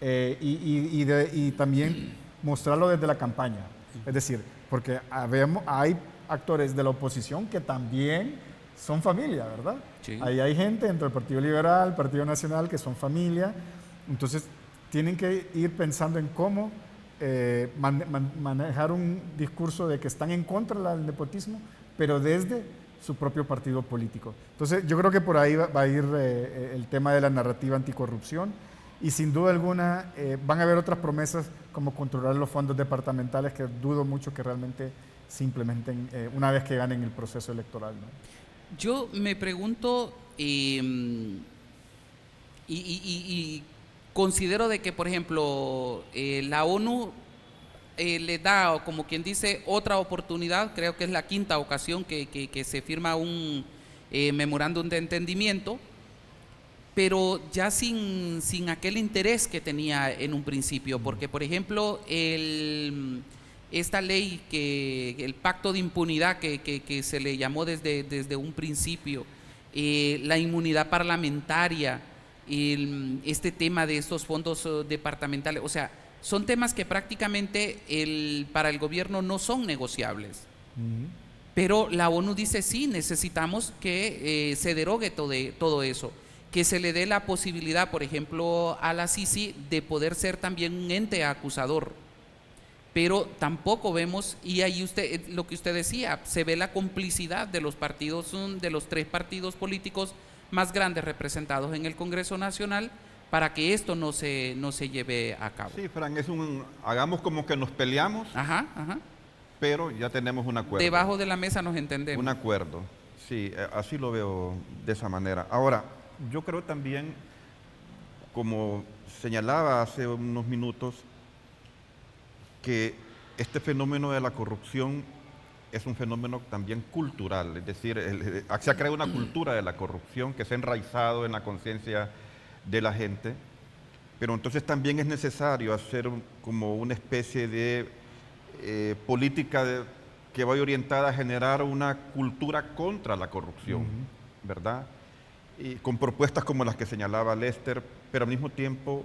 y también mostrarlo desde la campaña. Es decir, porque hay actores de la oposición que también son familia, ¿verdad? Sí. Ahí hay gente entre el Partido Liberal, el Partido Nacional, que son familia. Entonces, tienen que ir pensando en cómo manejar un discurso de que están en contra del nepotismo, pero desde su propio partido político. Entonces, yo creo que por ahí va a ir el tema de la narrativa anticorrupción, y sin duda alguna van a haber otras promesas como controlar los fondos departamentales, que dudo mucho que realmente se implementen una vez que ganen el proceso electoral, ¿no? Yo me pregunto y considero de que, por ejemplo, la ONU le da, como quien dice, otra oportunidad. Creo que es la quinta ocasión que se firma un memorándum de entendimiento, pero ya sin aquel interés que tenía en un principio, porque, por ejemplo, esta ley, el pacto de impunidad que se le llamó desde un principio, la inmunidad parlamentaria, este tema de estos fondos departamentales, o sea, son temas que prácticamente para el gobierno no son negociables. Pero la ONU dice sí, necesitamos que se derogue todo eso, que se le dé la posibilidad, por ejemplo, a la Sisi de poder ser también un ente acusador. Pero tampoco vemos, y ahí lo que usted decía, se ve la complicidad de los partidos, de los tres partidos políticos más grandes representados en el Congreso Nacional, para que esto no se lleve a cabo. Sí, Fran, hagamos como que nos peleamos, pero ya tenemos un acuerdo. Debajo de la mesa nos entendemos. Un acuerdo, sí, así lo veo de esa manera. Ahora, yo creo también, como señalaba hace unos minutos, que este fenómeno de la corrupción es un fenómeno también cultural, es decir, se ha creado una cultura de la corrupción que se ha enraizado en la conciencia de la gente, pero entonces también es necesario hacer como una especie de política que vaya orientada a generar una cultura contra la corrupción, ¿verdad? Y con propuestas como las que señalaba Lester, pero al mismo tiempo,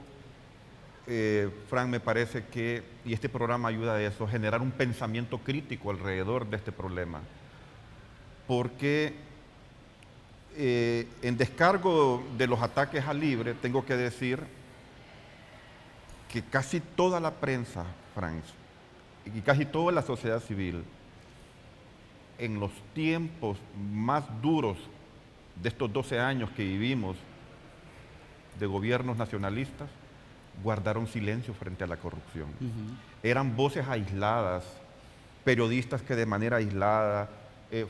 Fran, me parece que, y este programa ayuda a eso, generar un pensamiento crítico alrededor de este problema. Porque en descargo de los ataques a Libre, tengo que decir que casi toda la prensa, Fran, y casi toda la sociedad civil, en los tiempos más duros de estos 12 años que vivimos de gobiernos nacionalistas, guardaron silencio frente a la corrupción. Eran voces aisladas, periodistas que de manera aislada,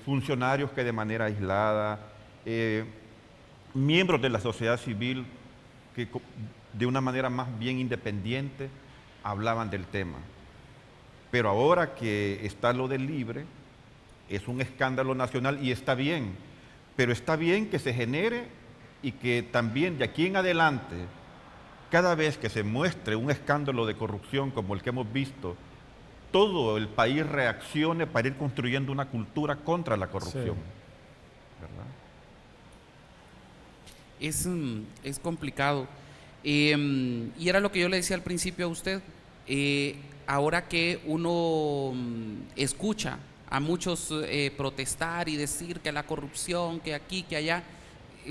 funcionarios que de manera aislada, miembros de la sociedad civil que de una manera más bien independiente hablaban del tema. Pero ahora que está lo del Libre, es un escándalo nacional y está bien, pero está bien que se genere y que también de aquí en adelante, cada vez que se muestre un escándalo de corrupción como el que hemos visto todo el país reaccione para ir construyendo una cultura contra la corrupción. ¿Verdad? Es complicado. Y era lo que yo le decía al principio a usted. Ahora que uno escucha a muchos protestar y decir que la corrupción, que aquí, que allá,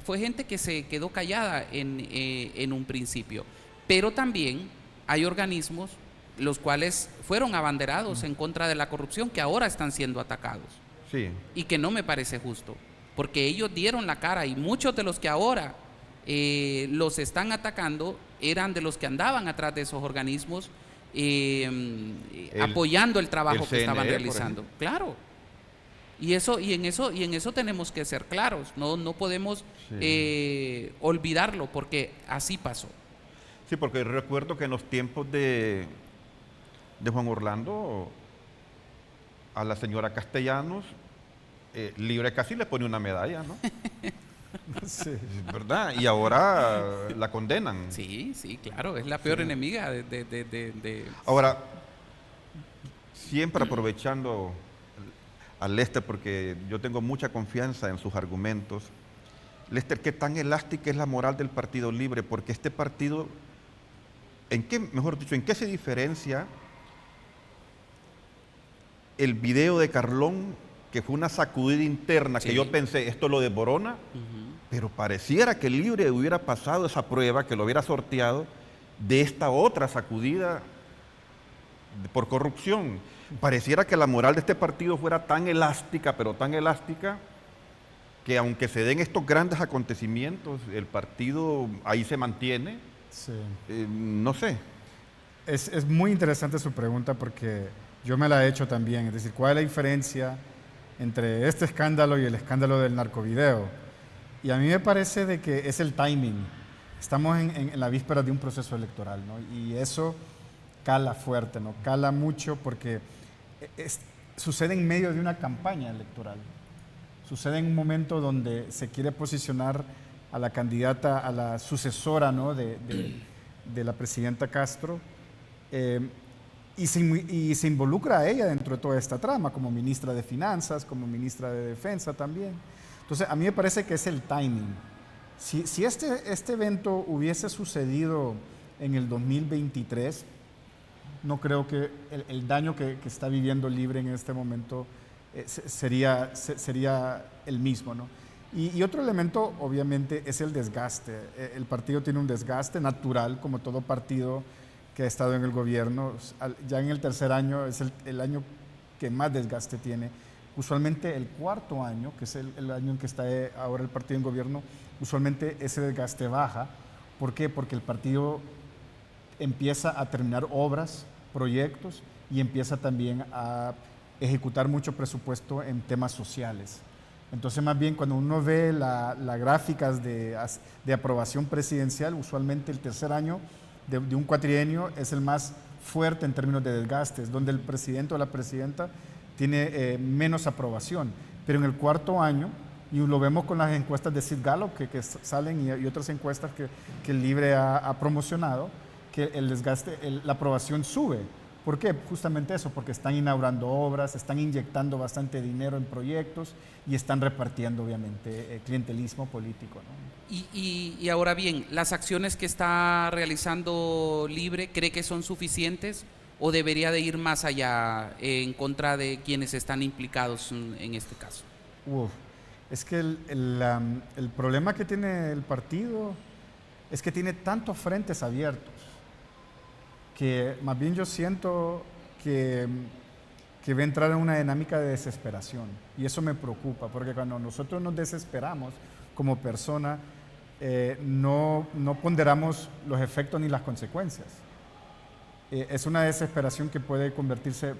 fue gente que se quedó callada en un principio. Pero también hay organismos los cuales fueron abanderados en contra de la corrupción, que ahora están siendo atacados. Sí. Y que no me parece justo, porque ellos dieron la cara, y muchos de los que ahora los están atacando eran de los que andaban atrás de esos organismos, apoyando el trabajo que estaban realizando. Claro. Y en eso tenemos que ser claros, no podemos olvidarlo, porque así pasó. Sí, porque recuerdo que en los tiempos de Juan Orlando, a la señora Castellanos, Libre casi le pone una medalla, ¿no? Sí, ¿verdad? Y ahora la condenan. Sí, claro, es la peor enemiga de... Ahora, siempre aprovechando a Lester, porque yo tengo mucha confianza en sus argumentos. Lester, ¿qué tan elástica es la moral del Partido Libre? Porque este partido, ¿en qué se diferencia el video de Carlón, que fue una sacudida interna, que yo pensé, esto lo desborona, pero pareciera que el Libre hubiera pasado esa prueba, que lo hubiera sorteado de esta otra sacudida por corrupción? Pareciera que la moral de este partido fuera tan elástica, pero tan elástica, que aunque se den estos grandes acontecimientos, el partido ahí se mantiene. Sí. No sé. Es muy interesante su pregunta, porque yo me la he hecho también. Es decir, ¿cuál es la diferencia entre este escándalo y el escándalo del narcovideo? Y a mí me parece de que es el timing. Estamos en la víspera de un proceso electoral, ¿no? Y eso cala fuerte, ¿no? Cala mucho, porque sucede en medio de una campaña electoral. Sucede en un momento donde se quiere posicionar a la candidata, a la sucesora, ¿no?, de la presidenta Castro, y se involucra a ella dentro de toda esta trama, como ministra de Finanzas, como ministra de Defensa también. Entonces, a mí me parece que es el timing. Si este evento hubiese sucedido en el 2023, no creo que el daño que está viviendo Libre en este momento sería el mismo, ¿no? Y otro elemento, obviamente, es el desgaste. El partido tiene un desgaste natural, como todo partido que ha estado en el gobierno. Ya en el tercer año es el año que más desgaste tiene. Usualmente el cuarto año, que es el año en que está ahora el partido en gobierno, usualmente ese desgaste baja. ¿Por qué? Porque el partido empieza a terminar obras, proyectos, y empieza también a ejecutar mucho presupuesto en temas sociales. Entonces, más bien, cuando uno ve las gráficas de aprobación presidencial, usualmente el tercer año de un cuatrienio es el más fuerte en términos de desgastes, donde el presidente o la presidenta tiene menos aprobación. Pero en el cuarto año, y lo vemos con las encuestas de Sid Gallup que salen, y otras encuestas que el Libre ha promocionado, que el desgaste, la aprobación sube. ¿Por qué? Justamente eso, porque están inaugurando obras, están inyectando bastante dinero en proyectos y están repartiendo, obviamente, clientelismo político, ¿no? Y ahora bien, ¿las acciones que está realizando Libre cree que son suficientes o debería de ir más allá en contra de quienes están implicados en este caso? Es que el problema que tiene el partido es que tiene tantos frentes abiertos, que más bien yo siento que va a entrar en una dinámica de desesperación, y eso me preocupa, porque cuando nosotros nos desesperamos como persona, no ponderamos los efectos ni las consecuencias. Es una desesperación que puede convertirse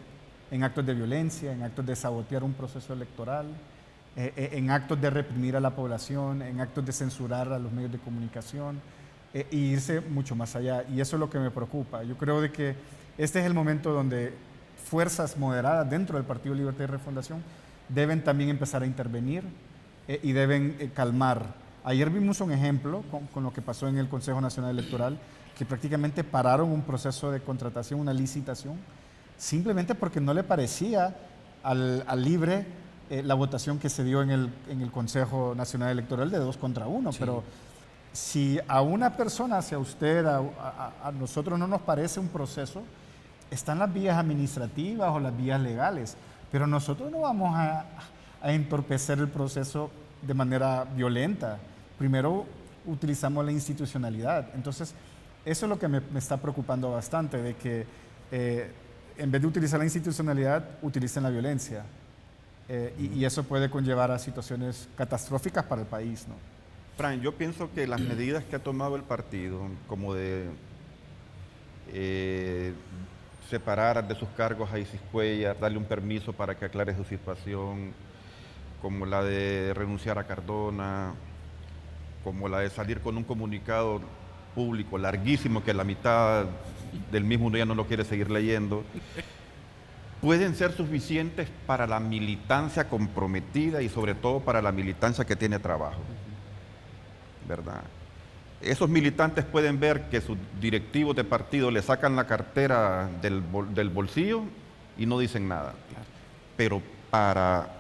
en actos de violencia, en actos de sabotear un proceso electoral, en actos de reprimir a la población, en actos de censurar a los medios de comunicación, e irse mucho más allá. Y eso es lo que me preocupa. Yo creo de que este es el momento donde fuerzas moderadas dentro del Partido Libertad y Refundación deben también empezar a intervenir y deben calmar. Ayer vimos un ejemplo con lo que pasó en el Consejo Nacional Electoral, que prácticamente pararon un proceso de contratación, una licitación, simplemente porque no le parecía al Libre la votación que se dio en el Consejo Nacional Electoral de 2 contra 1. Sí. Pero si a una persona, si a usted, a nosotros no nos parece un proceso, están las vías administrativas o las vías legales, pero nosotros no vamos a entorpecer el proceso de manera violenta. Primero utilizamos la institucionalidad. Entonces, eso es lo que me está preocupando bastante, de que en vez de utilizar la institucionalidad, utilicen la violencia. Y eso puede conllevar a situaciones catastróficas para el país, ¿no? Fran, yo pienso que las medidas que ha tomado el partido, como de separar de sus cargos a Isis Cuellar, darle un permiso para que aclare su situación, como la de renunciar a Cardona, como la de salir con un comunicado público larguísimo que la mitad del mismo uno ya no lo quiere seguir leyendo, pueden ser suficientes para la militancia comprometida y sobre todo para la militancia que tiene trabajo, ¿verdad? Esos militantes pueden ver que sus directivos de partido le sacan la cartera del bolsillo y no dicen nada. Pero para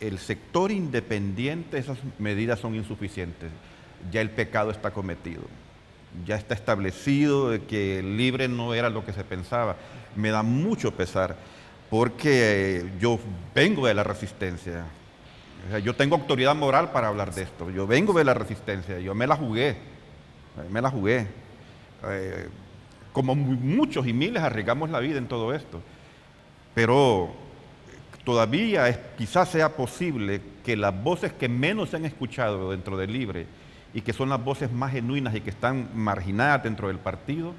el sector independiente esas medidas son insuficientes. Ya el pecado está cometido. Ya está establecido de que el Libre no era lo que se pensaba. Me da mucho pesar porque yo vengo de la resistencia. O sea, yo tengo autoridad moral para hablar de esto. Yo vengo de la resistencia, yo me la jugué. Como muchos y miles arriesgamos la vida en todo esto. Pero todavía quizás sea posible que las voces que menos se han escuchado dentro del Libre y que son las voces más genuinas y que están marginadas dentro del partido,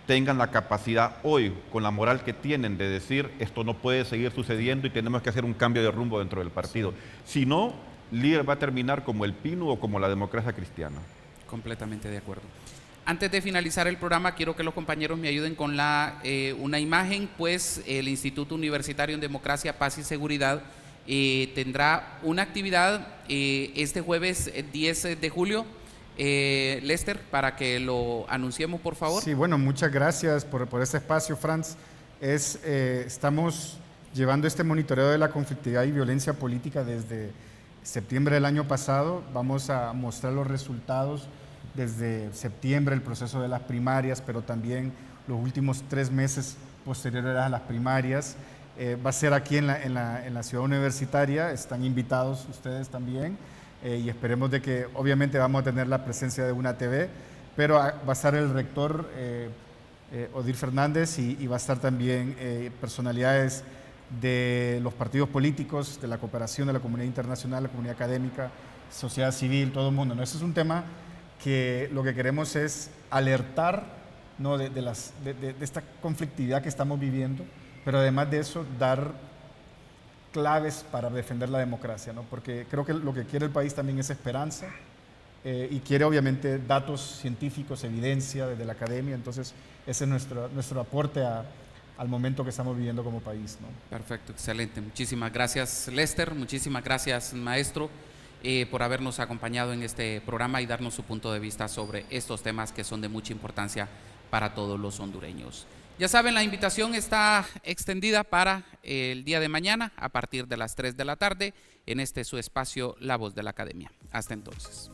tengan la capacidad hoy, con la moral que tienen, de decir esto no puede seguir sucediendo y tenemos que hacer un cambio de rumbo dentro del partido. Si no, Libre va a terminar como el PINU o como la democracia cristiana. Completamente de acuerdo. Antes de finalizar el programa, quiero que los compañeros me ayuden con una imagen, pues el Instituto Universitario en Democracia, Paz y Seguridad tendrá una actividad este jueves 10 de julio. Lester, para que lo anunciemos, por favor. Sí, bueno, muchas gracias por este espacio, Franz. Estamos llevando este monitoreo de la conflictividad y violencia política desde septiembre del año pasado. Vamos a mostrar los resultados desde septiembre, el proceso de las primarias, pero también los últimos 3 meses posteriores a las primarias. Va a ser aquí en la ciudad universitaria, están invitados ustedes también. Y esperemos de que obviamente vamos a tener la presencia de una TV, pero va a estar el rector Odir Fernández y va a estar también personalidades de los partidos políticos, de la cooperación, de la comunidad internacional, la comunidad académica, sociedad civil, todo el mundo, ¿no? Este es un tema que lo que queremos es alertar, ¿no?, de esta conflictividad que estamos viviendo, pero además de eso dar claves para defender la democracia, ¿no? Porque creo que lo que quiere el país también es esperanza y quiere obviamente datos científicos, evidencia desde la academia. Entonces ese es nuestro aporte al momento que estamos viviendo como país, ¿no? Perfecto, excelente. Muchísimas gracias, Lester. Muchísimas gracias, maestro, por habernos acompañado en este programa y darnos su punto de vista sobre estos temas que son de mucha importancia para todos los hondureños. Ya saben, la invitación está extendida para el día de mañana a partir de las 3 de la tarde en su espacio La Voz de la Academia. Hasta entonces.